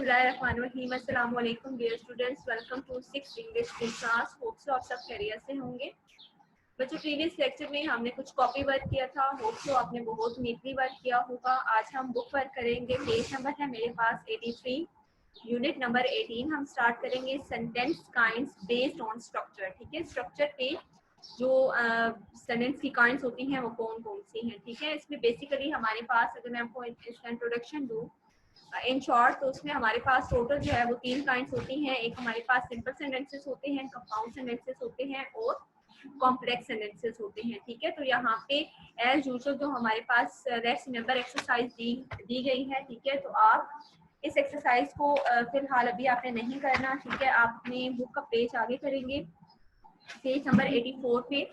बिस्मिल्लाहिर्रहमानिर्रहीम। अस्सलाम वालेकुम dear students, welcome to 6th English class. Hope so आप सब खैरियत से होंगे। बच्चों, प्रीवियस लेक्चर में हमने कुछ कॉपी वर्क किया था। होप सो आपने बहुत नीटली वर्क किया होगा। आज हम बुक वर्क करेंगे। पेज नंबर है मेरे पास 83, यूनिट नंबर 18। हम स्टार्ट करेंगे sentence kinds based on structure. ठीक है, स्ट्रक्चर पे जो सेंटेंस की काइंड्स होती हैं वो कौन कौन सी हैं। ठीक है, इसमें बेसिकली हमारे पास, अगर मैं आपको इसका इंट्रोडक्शन दूँ इन शॉर्ट, तो उसमें हमारे पास टोटल जो है वो 3 काइंड्स होती हैं। एक हमारे पास सिंपल सेंटेंसेस होते हैं, कंपाउंड सेंटेंसेस होते हैं और कॉम्प्लेक्स सेंटेंसेस होते हैं। ठीक है, तो यहाँ पे एज यूजुअल जो हमारे पास लेट्स रिमेंबर एक्सरसाइज दी गई है। ठीक है, तो आप इस एक्सरसाइज को फिलहाल अभी आपने नहीं करना। ठीक है, आप अपने बुक का पेज आगे करेंगे। पेज नंबर 84 पे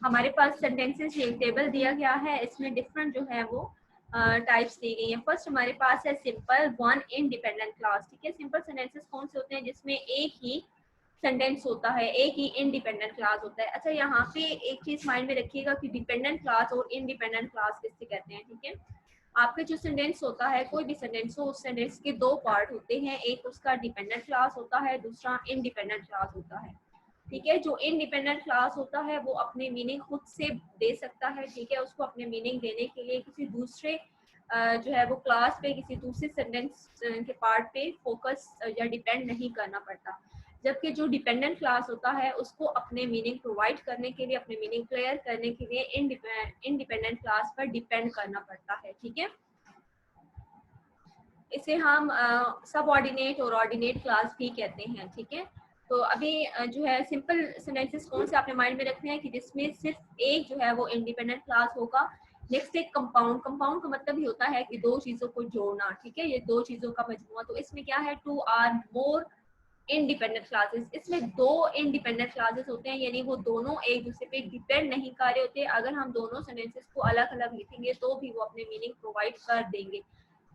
हमारे पास सेंटेंसेस टेबल दिया गया है। इसमें डिफरेंट जो है वो टाइप्स दी गई हैं। फर्स्ट हमारे पास है सिंपल वन इंडिपेंडेंट क्लास। ठीक है, सिंपल सेंटेंसेस कौन से होते हैं जिसमें एक ही सेंटेंस होता है, एक ही इंडिपेंडेंट क्लास होता है। अच्छा, यहाँ पे एक चीज माइंड में रखिएगा कि डिपेंडेंट क्लास और इंडिपेंडेंट क्लास किससे कहते हैं। ठीक है, आपका जो सेंटेंस होता है, कोई भी सेंटेंस हो, उस सेंटेंस के 2 पार्ट होते हैं। एक उसका डिपेंडेंट क्लास होता है, दूसरा इंडिपेंडेंट क्लास होता है। ठीक है, जो इंडिपेंडेंट क्लास होता है वो अपने मीनिंग खुद से दे सकता है। ठीक है, उसको अपने मीनिंग देने के लिए किसी दूसरे जो है वो क्लास पे, किसी दूसरे सेंटेंस के पार्ट पे फोकस या डिपेंड नहीं करना पड़ता। जबकि जो डिपेंडेंट क्लास होता है उसको अपने मीनिंग प्रोवाइड करने के लिए, अपने मीनिंग क्लियर करने के लिए इंडिपेंडेंट क्लास पर डिपेंड करना पड़ता है। ठीक है, इसे हम सबऑर्डिनेट और ऑर्डिनेट क्लास भी कहते हैं। ठीक है, तो अभी जो है सिंपल सेंटेंसेस कौन से आपने माइंड में रखने हैं कि जिसमें सिर्फ एक जो है वो इंडिपेंडेंट क्लास होगा। नेक्स्ट एक कंपाउंड। कंपाउंड का मतलब ही होता है कि 2 चीजों को जोड़ना। ठीक है, ये 2 चीजों का मजमुआ। तो इसमें क्या है, 2 आर मोर इंडिपेंडेंट क्लासेस। इसमें 2 इंडिपेंडेंट क्लासेस होते हैं, यानी वो दोनों एक दूसरे पे डिपेंड नहीं कर रहे होते। अगर हम दोनों सेंटेंसेस को अलग अलग लिखेंगे तो भी वो अपने मीनिंग प्रोवाइड कर देंगे।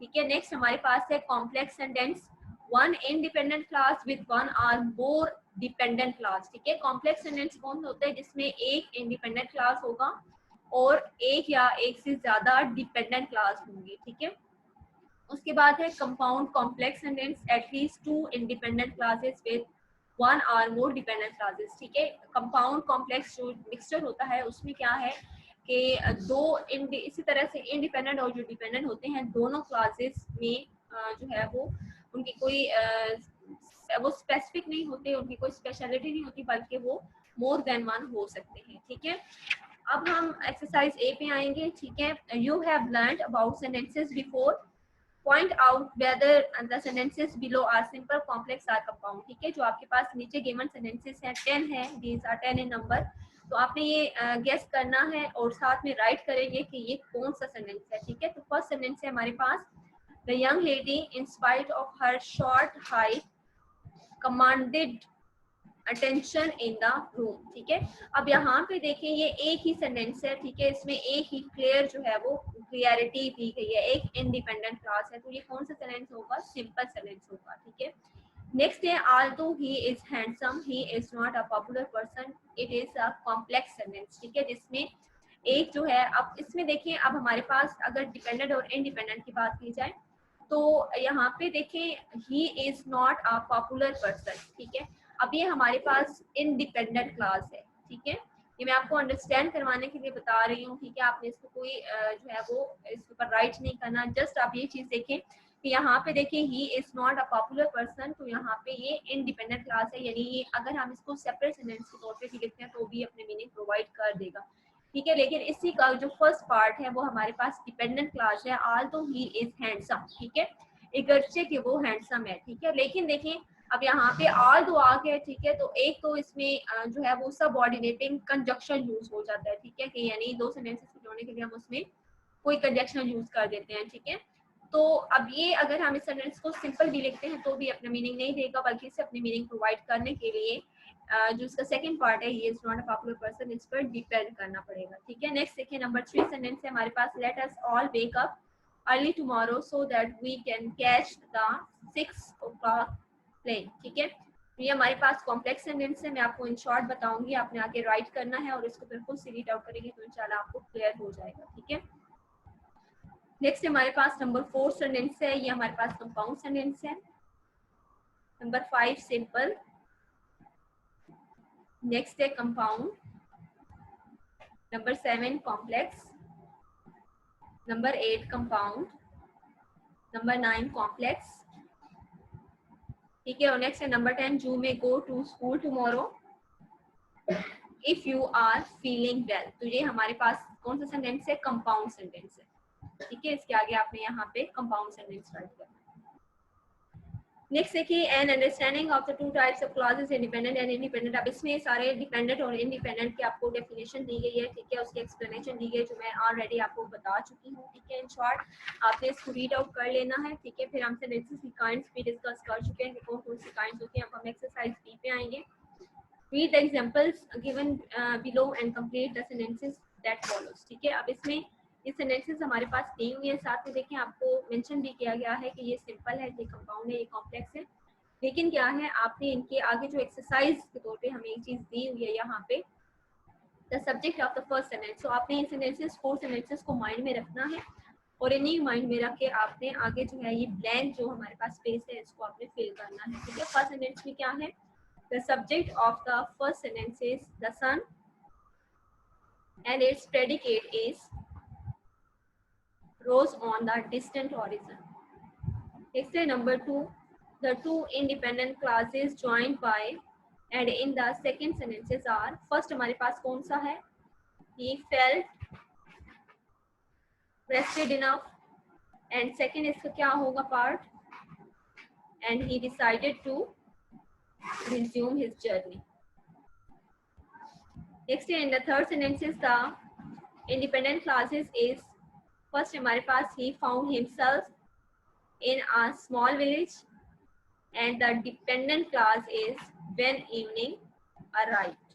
ठीक है, नेक्स्ट हमारे पास है complex sentence one independent clause with one or more dependent clause. ठीक है, कॉम्प्लेक्स सेंटेंस कौन होता है जिसमें एक इंडिपेंडेंट क्लास होगा और एक या एक से ज्यादा डिपेंडेंट क्लास होंगी। ठीक है, उसके बाद है compound complex sentence at least 2 independent classes with one और मोर डिपेंडेंट क्लासेस। ठीक है, कंपाउंड कॉम्प्लेक्स जो मिक्सचर होता है उसमें क्या है कि 2 इसी तरह से इंडिपेंडेंट और जो डिपेंडेंट होते हैं दोनों क्लासेस में जो है वो उनकी कोई वो स्पेसिफिक नहीं होते, उनकी कोई स्पेशलिटी नहीं होती, बल्कि वो मोर देन वन हो सकते हैं। ठीक है, अब हम एक्सरसाइज ए पे आएंगे। ठीक है, you have learned about sentences before, point out whether the sentences below are simple complex or compound. ठीक है, जो आपके पास नीचे गिवन सेंटेंसेस हैं 10 है, दीज आर 10 इन नंबर। तो आपने ये गेस करना है और साथ में राइट करेंगे कि ये कौन सा सेंटेंस है। ठीक है, तो फर्स्ट सेंटेंस है हमारे पास, the young lady in spite of her short height commanded attention in the room. ठीक है, अब यहाँ पे देखें ये एक ही सेंटेंस है। ठीक है, इसमें एक ही क्लियर जो है वो क्लियरिटी दी गई है, एक इंडिपेंडेंट क्लास है। तो ये कौन सा सेंटेंस होगा, सिंपल सेंटेंस होगा। ठीक है, नेक्स्ट है although he is handsome he is not a popular person, it is a complex sentence। ठीक है, जिसमें एक जो है, अब इसमें देखिए, अब हमारे पास अगर डिपेंडेंट और इंडिपेंडेंट की बात की जाए तो यहाँ पे देखें he is not a popular person। ठीक है, अब ये हमारे पास इंडिपेंडेंट क्लास है। ठीक है, ये मैं आपको अंडरस्टैंड करवाने के लिए बता रही हूँ। ठीक है, आपने इसको कोई जो है वो इसके ऊपर राइट नहीं करना, जस्ट आप ये चीज देखें कि यहाँ पे देखें he is not a popular person, तो यहाँ पे ये इंडिपेंडेंट क्लास है, यानी ये अगर हम इसको सेपरेट सेंटेंस के तौर पे भी लिखते हैं तो भी अपने मीनिंग प्रोवाइड कर देगा। ठीक है, लेकिन इसी का जो फर्स्ट पार्ट है वो हमारे पास डिपेंडेंट क्लास है, although he is handsome। ठीक है, अगरचे कि वो हैंडसम है। ठीक है, लेकिन देखें अब यहाँ पे although आ गया। ठीक है, तो एक तो इसमें जो है वो सबऑर्डिनेटिंग कंजक्शन यूज हो जाता है। ठीक है, कि यानी 2 सेंटेंसेस को जोड़ने के लिए हम उसमें कोई कंजक्शन यूज कर देते हैं। ठीक है, तो अब ये अगर हम इस सेंटेंस को सिंपल भी लिखते हैं तो भी अपना मीनिंग नहीं देगा, बल्कि इसे अपनी मीनिंग प्रोवाइड करने के लिए जो इसका सेकंड पार्ट है, he is not a popular person, इस पर डिपेंड करना पड़ेगा। ठीक है, नेक्स्ट देखिए नंबर 3 सेंटेंस है हमारे पास, let us all wake up early tomorrow so that we can catch the 6 o'clock plane. ठीक है, तो ये हमारे पास कॉम्प्लेक्स सेंटेंस है, मैं आपको इन शॉर्ट बताऊंगी, आपने आगे राइट करना है और इसको बिल्कुल से रीड आउट करेंगे तो इंशाल्लाह आपको क्लियर हो जाएगा। ठीक है, नेक्स्ट हमारे पास नंबर 4 सेंटेंस है, ये हमारे पास कंपाउंड सेंटेंस है। नंबर 5 सिंपल, नेक्स्ट है compound, number 7 complex, number 8 compound, number 9 complex, ठीक है। और नेक्स्ट है number 10, you may go to school tomorrow if you are feeling well. तो ये हमारे पास कौन सा सेंटेंस है, कंपाउंड सेंटेंस है, ठीक है। इसके आगे आपने यहाँ पे कंपाउंड सेंटेंस राइट करना। नेक्स्ट देखिए, an understanding of the two types of clauses, independent and independent. अब इसमें सारे डिपेंडेंट और इंडिपेंडेंट की आपको डेफिनेशन दी गई है, ठीक है, उसकी एक्सप्लेनेशन दी गई है जो मैं ऑलरेडी आपको बता चुकी हूँ, ठीक है। इन शॉर्ट आपने इसको रीड आउट कर लेना है, ठीक है। फिर हम सेंटेंसेस की काइंड्स भी डिस्कस कर चुके हैं कि कौन कौन सी काइंड्स होती हैं। अब हम एक्सरसाइज बी पे आएंगे। Read the examples given below and complete the sentences that follows, ठीक है। अब इसमें ये सेंटेंसेस हमारे पास दी हुई है, साथ में देखिए आपको मेंशन भी किया गया है कि ये सिंपल है, ये कंपाउंड है, ये कॉम्प्लेक्स है। लेकिन क्या है, आपने इनके आगे जो एक्सरसाइज के तौर पे हमें एक चीज दी हुई है यहाँ पे, the subject of the first sentence. तो आपने इन सेंटेंसेस 4 सेंटेंसेस को माइंड में रखना है और इन्हीं माइंड में रख के आपने आगे जो है ये ब्लैंक जो हमारे पास स्पेस है इसको आपने फिल करना है, ठीक है। फर्स्ट सेंटेंस में क्या है, the subject of the first sentence is the sun and its predicate is rose on the distant horizon. Next है number 2, the two independent classes joined by and in the second sentences are, first हमारे पास कौन सा है, he felt rested enough, and second इसका क्या होगा part, and he decided to resume his journey. Next in the third sentences the independent classes is, first हमारे पास he found himself in a small village, and the dependent clause is when evening arrived.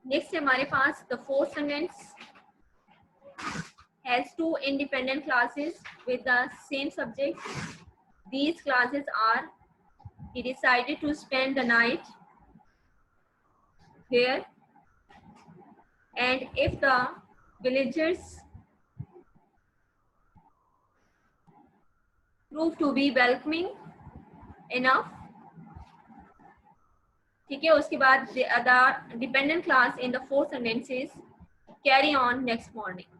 Next हमारे पास the fourth sentence has two independent classes with the same subject. These classes are, he decided to spend the night here, and if the villagers prove to be welcoming enough, ठीक है। उसके बाद the dependent class in the fourth sentence is carry on next morning,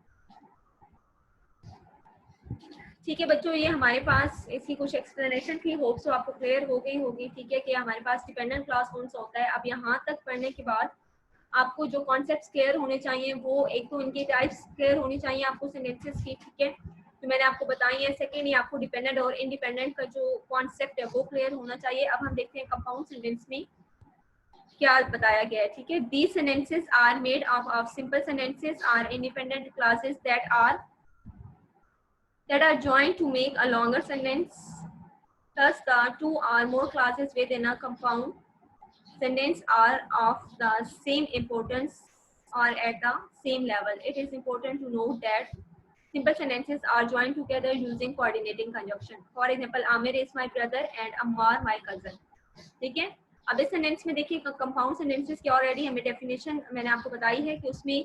ठीक है बच्चों। ये हमारे पास इसकी कुछ एक्सप्लेनेशन थी, होप सो आपको क्लियर हो गई होगी, ठीक है, कि हमारे पास डिपेंडेंट क्लास कौन सा होता है। अब यहाँ तक पढ़ने के बाद आपको जो कॉन्सेप्ट्स क्लियर होने चाहिए वो, एक तो इनकी टाइप्स क्लियर होनी चाहिए आपको सेंटेंसेस की, ठीक है, तो मैंने आपको बताई है। सेकेंड, ये आपको डिपेंडेंट और इंडिपेंडेंट का जो कॉन्सेप्ट है वो क्लियर होना चाहिए। अब हम देखते हैं कंपाउंड सेंटेंस में क्या बताया गया है, ठीक है। These sentences are made of simple sentences are independent clauses that are joined to make a longer sentence. Thus, the two or more classes within a compound sentence are of the same importance or at the same level. It is important to note that simple sentences are joined together using coordinating conjunction. For example, Amir is my brother and Ammar my cousin. ठीक है। अब इस sentence में देखिए compound sentences की already हमें definition मैंने आपको बताई है कि उसमें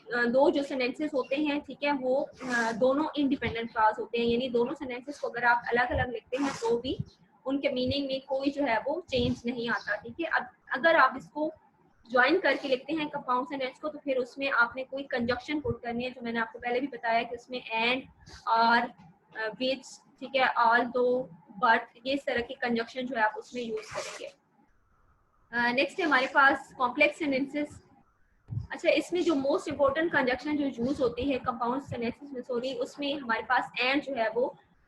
दो जो सेंटेंसेस होते हैं, ठीक है, वो दोनों इंडिपेंडेंट क्लास होते हैं, यानी दोनों सेंटेंसेस को अगर आप अलग अलग लिखते हैं तो भी उनके मीनिंग में कोई जो है वो चेंज नहीं आता, ठीक है। अब अगर आप इसको ज्वाइन करके लिखते हैं कंपाउंड सेंटेंस को, तो फिर उसमें आपने कोई कंजक्शन पुट करनी है, जो मैंने आपको पहले भी बताया कि उसमें एंड और विच, ठीक है, ऑल दो, बट, ये इस तरह की कंजक्शन जो है आप उसमें यूज करेंगे। नेक्स्ट है हमारे पास कॉम्प्लेक्स सेंटेंसेस। अच्छा, इसमें जो मोस्ट इम्पोर्टेंट कंजक्शन जो यूज होती है कंपाउंड सेंटेंसेस में, सॉरी, उसमें हमारे पास एंड जो है वो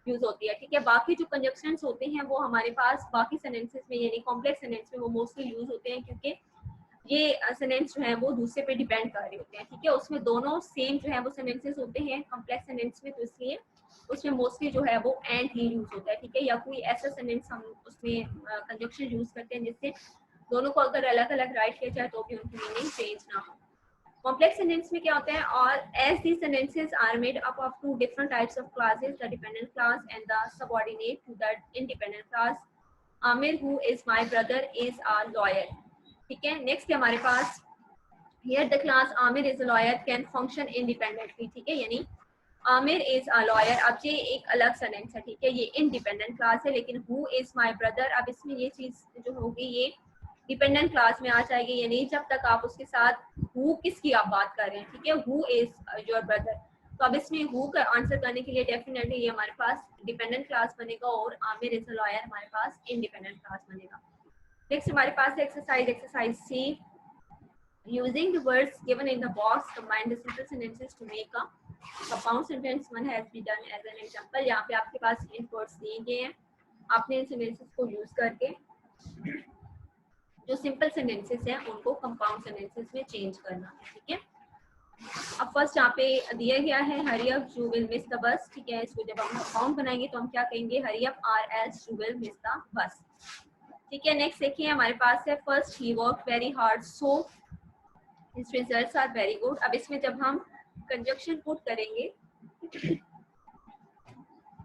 यूज होती है, ठीक है। बाकी जो कंजक्शंस होते हैं वो हमारे पास बाकी सेंटेंसेस में, यानी कॉम्प्लेक्स सेंटेंस में वो मोस्टली यूज होते हैं, क्योंकि ये सेंटेंस जो है वो दूसरे पे डिपेंड कर रहे होते हैं, ठीक है। उसमें दोनों सेम जो है वो सेंटेंसेस होते हैं कॉम्प्लेक्स सेंटेंस में, तो इसलिए उसमें मोस्टली जो है वो एंड ही यूज होता है, ठीक है। या कोई ऐसा सेंटेंस हम उसमें कंजक्शन यूज करते हैं जिससे दोनों को अगर अलग अलग राइट किया जाए तो भी उनकी मीनिंग चेंज ना हो। कॉम्प्लेक्स सेंटेंस में क्या होता है, और as these sentences are made up of two different types of classes, the dependent class and the subordinate to the independent class. Aamir who is my brother is a lawyer, ठीक है। Next है हमारे पास here the class Aamir is a lawyer can function independently, ठीक है, यानी Aamir is a lawyer. अब ये एक अलग सेंटेंस है, ठीक है, ये इंडिपेंडेंट क्लास है, लेकिन हु इज माय ब्रदर, अब इसमें ये चीज जो होगी ये डिपेंडेंट क्लास में आ जाएगी, यानी जब तक आप उसके साथ हु किसकी आप बात कर रहे हैं, ठीक है, हु इज योर ब्रदर। तो अब इसमें हु का आंसर करने के लिए डेफिनेटली ये हमारे पास डिपेंडेंट क्लास बनेगा और आमिर इज अ लॉयर हमारे पास इंडिपेंडेंट क्लास बनेगा। नेक्स्ट हमारे पास exercise C, using the words given in the box combine the simple sentences to make a compound sentence. One has been done as an example. यहाँ पे आपके पास इन words दिए गए हैं, आपने इन सेंटेंसेस को यूज करके जो सिंपल सेंटेंसेस हैं उनको कंपाउंड सेंटेंसेस में चेंज करना है, ठीक है। अब फर्स्ट यहाँ पे दिया गया है hurry up you will miss the bus, ठीक है, इसको जब हम कंपाउंड बनाएंगे तो हम क्या कहेंगे, hurry up or else you will miss the bus, ठीक है। नेक्स्ट देखिए हमारे पास है first he work very hard so his results are very good. अब इसमें जब हम कंजक्शन पुट करेंगे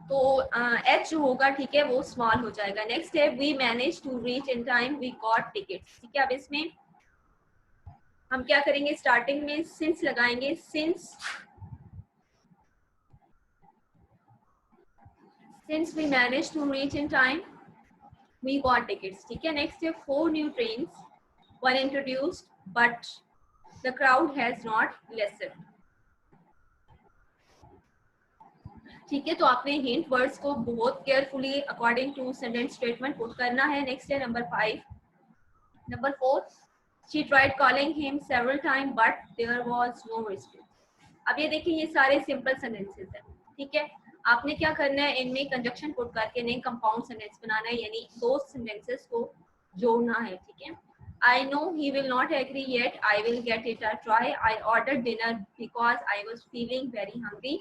तो एच जो होगा, ठीक है, वो स्मॉल हो जाएगा। नेक्स्ट है we manage to reach in time we got tickets, ठीक है। अब इसमें हम क्या करेंगे, स्टार्टिंग में सिंस लगाएंगे, since we manage to reach in time we got tickets, ठीक है। नेक्स्ट है 4 new trains were introduced but the crowd has not lessened, ठीक है। तो आपने हिंट वर्ड्स को बहुत carefully according to sentence statement put करना है। नेक्स्ट है number 4 she tried calling him several time but there was no response. अब ये देखिए ये सारे सिंपल सेंटेंसेस हैं, ठीक है। आपने क्या करना है, इनमें कंजक्शन पुट करके नए कंपाउंड सेंटेंस बनाना है, यानी दो सेंटेंसेस को जोड़ना है, ठीक है। I know he will not agree yet. I will get it a try. I ordered dinner because I was feeling very hungry.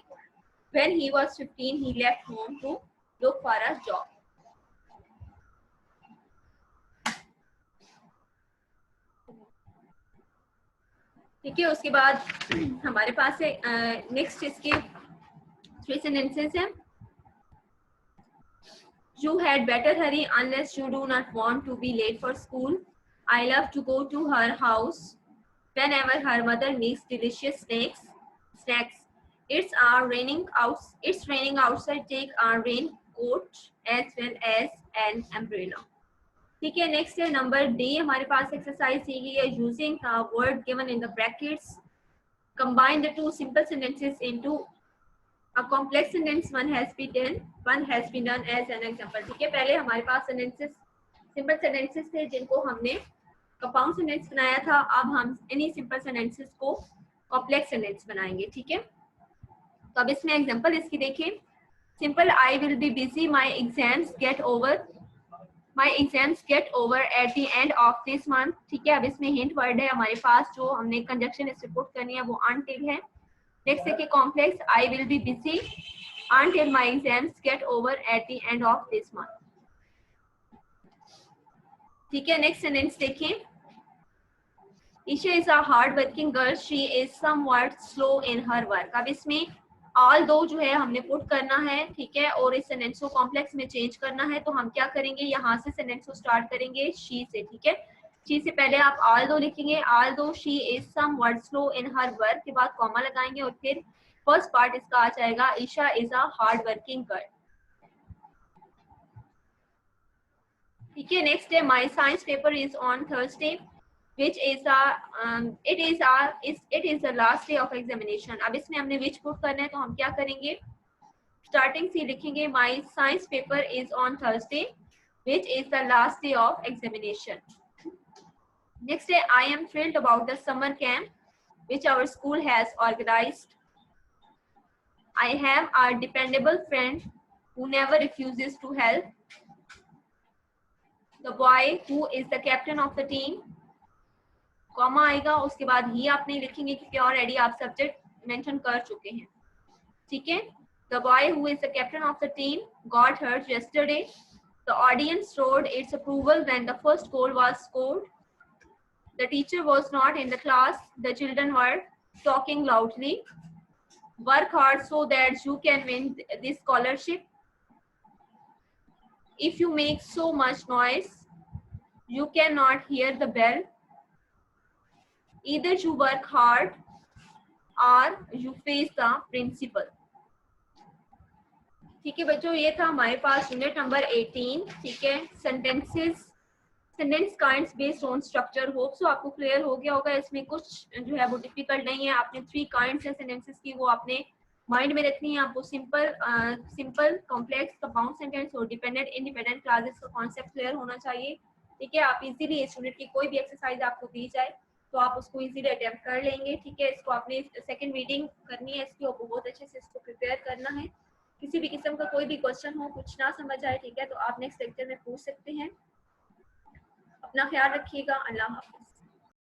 When he was 15, he left home to look for a job. ठीक है, उसके बाद हमारे पास है next इसके 3 sentences हैं। You had better hurry unless you do not want to be late for school. I love to go to her house whenever her mother makes delicious snacks. It's raining outside. Take a raincoat as well as an umbrella. ठीक है। Next है number D, हमारे पास exercise दी गई है using the word given in the brackets combine the two simple sentences into a complex sentence. One has been done as an example, ठीक है। पहले हमारे पास सेंटेंसेस सिंपल सेंटेंसेस थे जिनको हमने कंपाउंड सेंटेंस बनाया था, अब हम इन्हीं सिंपल सेंटेंसेस को कॉम्प्लेक्स सेंटेंस बनाएंगे, ठीक है। तो अब इसमें एग्जांपल इसकी देखिए, simple I will be busy my exams get over at the end of this month, ठीक है। अब इसमें हिंट वर्ड है हमारे पास, जो हमने कंजक्शन इससे पुट करनी है वो अनटिल है। नेक्स्ट है कि complex I will be busy until my exams get over at the end of this month, ठीक है। नेक्स्ट सेंटेंस देखिए, Isha is a hard working girl, she is somewhat slow in her work। अब इसमें all दो जो है हमने put करना है, ठीक है, और इस सेंटेंस को कॉम्प्लेक्स में चेंज करना है। तो हम क्या करेंगे, यहाँ से सेंटेंस को स्टार्ट करेंगे शी से, ठीक है। शी से पहले आप ऑल दो लिखेंगे, ऑल दो she is somewhat slow in her work के बाद कॉमा लगाएंगे और फिर फर्स्ट पार्ट इसका आ जाएगा Isha is a hard working girl, ठीक है। नेक्स्ट है my science paper is on Thursday which is it is the last day of examination। अब इसमें हमने which पुट करना है, तो हम क्या करेंगे, स्टार्टिंग से लिखेंगे my science paper is on Thursday which is the last day of examination। next है I am thrilled about the summer camp which our school has organized। I have a dependable friend who never refuses to help। the boy who is the captain of the team, comma आएगा, उसके बाद ही आप नहीं लिखेंगे क्योंकि already आप subject mention कर चुके हैं, ठीक है। The boy who is the captain of the team got hurt yesterday. The audience roared its approval when the first goal was scored. The teacher was not in the class. The children were talking loudly. Work hard so that you can win this scholarship. If you make so much noise, you cannot hear the bell. Either you work hard or you face the principal। ठीक है बच्चों, ये था हमारे पास unit number 18। ठीक है, sentence kinds based on structure. Hope so आपको clear हो गया होगा। इसमें कुछ जो है वो डिफिकल्ट नहीं है। आपने 3 काइंड्स है सेंटेंसेस की, वो आपने माइंड में रखनी है। आपको सिंपल, कॉम्प्लेक्स, कंपाउंड सेंटेंस और डिपेंडेंट इंडिपेंडेंट क्लासेस का कॉन्सेप्ट क्लियर होना चाहिए। ठीक है, आप इजीली इस यूनिट की कोई भी एक्सरसाइज आपको दी जाए तो आप उसको इजीली अटेम्प्ट कर लेंगे। ठीक है, इसको आपने सेकंड रीडिंग करनी है इसकी और बहुत अच्छे से इसको प्रिपेयर करना है। किसी भी किस्म का कोई भी क्वेश्चन हो, कुछ ना समझ आए, ठीक है, तो आप नेक्स्ट लेक्चर में पूछ सकते हैं। अपना ख्याल रखिएगा। अल्लाह हाफिज।